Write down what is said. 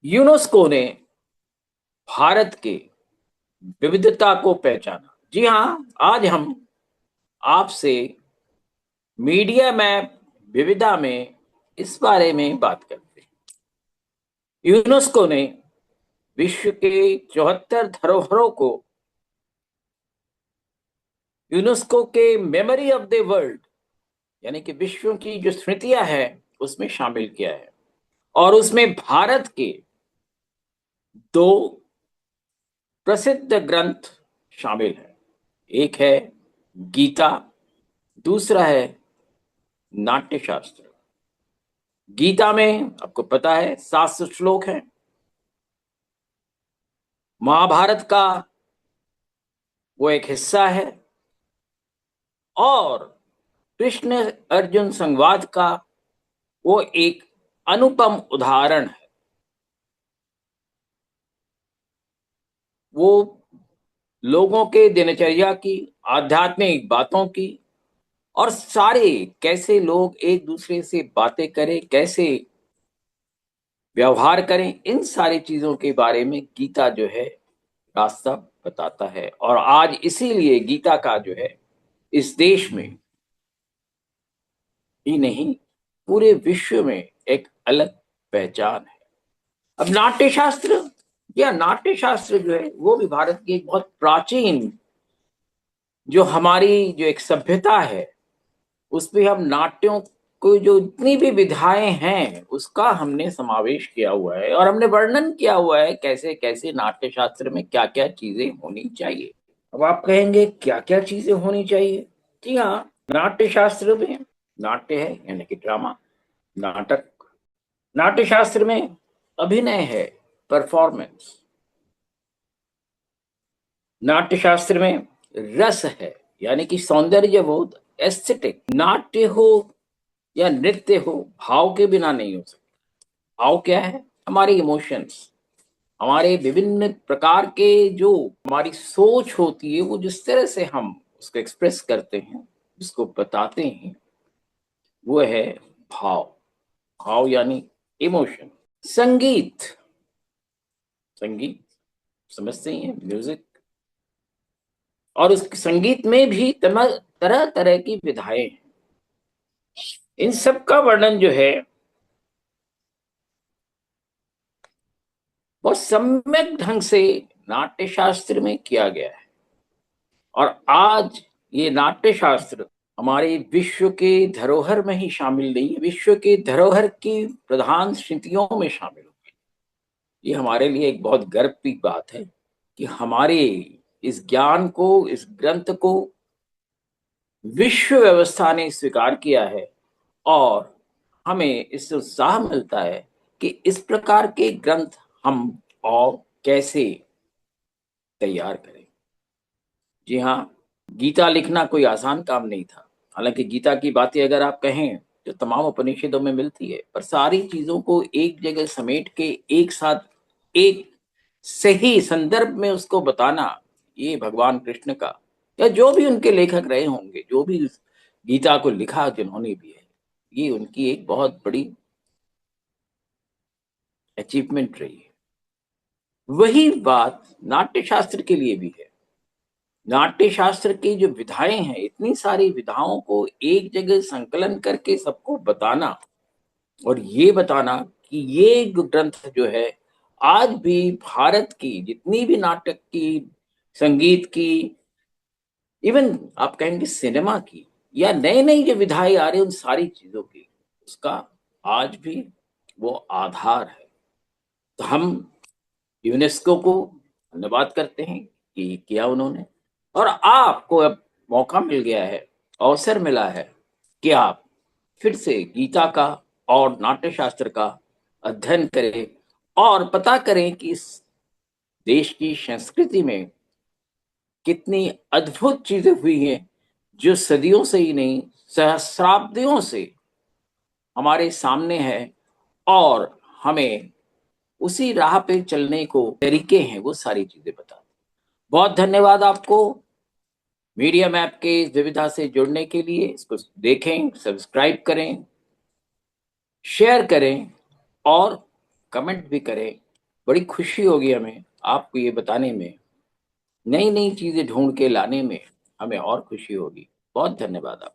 UNESCO ने भारत के विविधता को पहचाना। जी हाँ, आज हम आपसे मीडिया मैप विविधता में इस बारे में बात करते हैं। यूनेस्को ने विश्व के 74 धरोहरों को यूनेस्को के मेमोरी ऑफ द वर्ल्ड यानी कि विश्व की जो स्मृतियां हैं उसमें शामिल किया है। और उसमें भारत के दो प्रसिद्ध ग्रंथ शामिल हैं। एक है गीता, दूसरा है नाट्यशास्त्र। गीता में आपको पता है 700 श्लोक हैं। महाभारत का वो एक हिस्सा है और कृष्ण अर्जुन संवाद का वो एक अनुपम उदाहरण है। वो लोगों के दिनचर्या की, आध्यात्मिक बातों की और सारे कैसे लोग एक दूसरे से बातें करें, कैसे व्यवहार करें, इन सारी चीजों के बारे में गीता जो है रास्ता बताता है। और आज इसीलिए गीता का जो है इस देश में ही नहीं पूरे विश्व में एक अलग पहचान है। अब नाट्यशास्त्र जो है वो भी भारत की एक बहुत प्राचीन जो हमारी जो एक सभ्यता है उसमें हम नाट्यों को जो इतनी भी विधाएं हैं उसका हमने समावेश किया हुआ है और हमने वर्णन किया हुआ है कैसे कैसे नाट्यशास्त्र में क्या क्या चीजें होनी चाहिए। अब आप कहेंगे क्या क्या चीजें होनी चाहिए। जी हाँ, नाट्यशास्त्र में नाट्य है यानी कि ड्रामा, नाटक। नाट्यशास्त्र में अभिनय है, परफॉर्मेंस। नाट्यशास्त्र में रस है यानी कि सौंदर्य बोध, एस्थेटिक। नाट्य हो या नृत्य हो, भाव के बिना नहीं हो सकता। भाव क्या है? हमारे इमोशंस, हमारे विभिन्न प्रकार के जो हमारी सोच होती है, वो जिस तरह से हम उसको एक्सप्रेस करते हैं, उसको बताते हैं, वो है भाव। भाव यानी इमोशन। संगीत, संगीत समझते ही हैं, म्यूजिक। और उस संगीत में भी तरह तरह की विधाएं हैं। इन सब का वर्णन जो है बहुत सम्यक ढंग से नाट्यशास्त्र में किया गया है। और आज ये नाट्यशास्त्र हमारे विश्व के धरोहर में ही शामिल नहीं है, विश्व के धरोहर की प्रधान स्मृतियों में शामिल हो। ये हमारे लिए एक बहुत गर्व की बात है कि हमारे इस ज्ञान को, इस ग्रंथ को विश्व व्यवस्था ने स्वीकार किया है। और हमें इससे उत्साह मिलता है कि इस प्रकार के ग्रंथ हम और कैसे तैयार करें। जी हाँ, गीता लिखना कोई आसान काम नहीं था। हालांकि गीता की बातें अगर आप कहें तो तमाम उपनिषदों में मिलती है, पर सारी चीजों को एक जगह समेट के एक साथ एक सही संदर्भ में उसको बताना, ये भगवान कृष्ण का या जो भी उनके लेखक रहे होंगे, जो भी गीता को लिखा जिन्होंने भी है, ये उनकी एक बहुत बड़ी अचीवमेंट रही है। वही बात नाट्यशास्त्र के लिए भी है। नाट्यशास्त्र की जो विधाएं हैं, इतनी सारी विधाओं को एक जगह संकलन करके सबको बताना और ये बताना कि ये ग्रंथ जो है आज भी भारत की जितनी भी नाटक की, संगीत की, इवन आप कहेंगे सिनेमा की या नई नई जो विधाएं आ रही उन सारी चीजों की, उसका आज भी वो आधार है। तो हम यूनेस्को को धन्यवाद करते हैं कि किया उन्होंने। और आपको अब मौका मिल गया है, अवसर मिला है कि आप फिर से गीता का और नाट्यशास्त्र का अध्ययन करें और पता करें कि इस देश की संस्कृति में कितनी अद्भुत चीजें हुई हैं जो सदियों से ही नहीं सहस्राब्दियों से हमारे सामने है। और हमें उसी राह पे चलने को तरीके हैं, वो सारी चीजें बता। बहुत धन्यवाद आपको मीडिया मैप के इस विविधा से जुड़ने के लिए। इसको देखें, सब्सक्राइब करें, शेयर करें और कमेंट भी करें। बड़ी खुशी होगी हमें आपको ये बताने में, नई-नई चीज़ें ढूँढ के लाने में हमें और खुशी होगी। बहुत धन्यवाद आप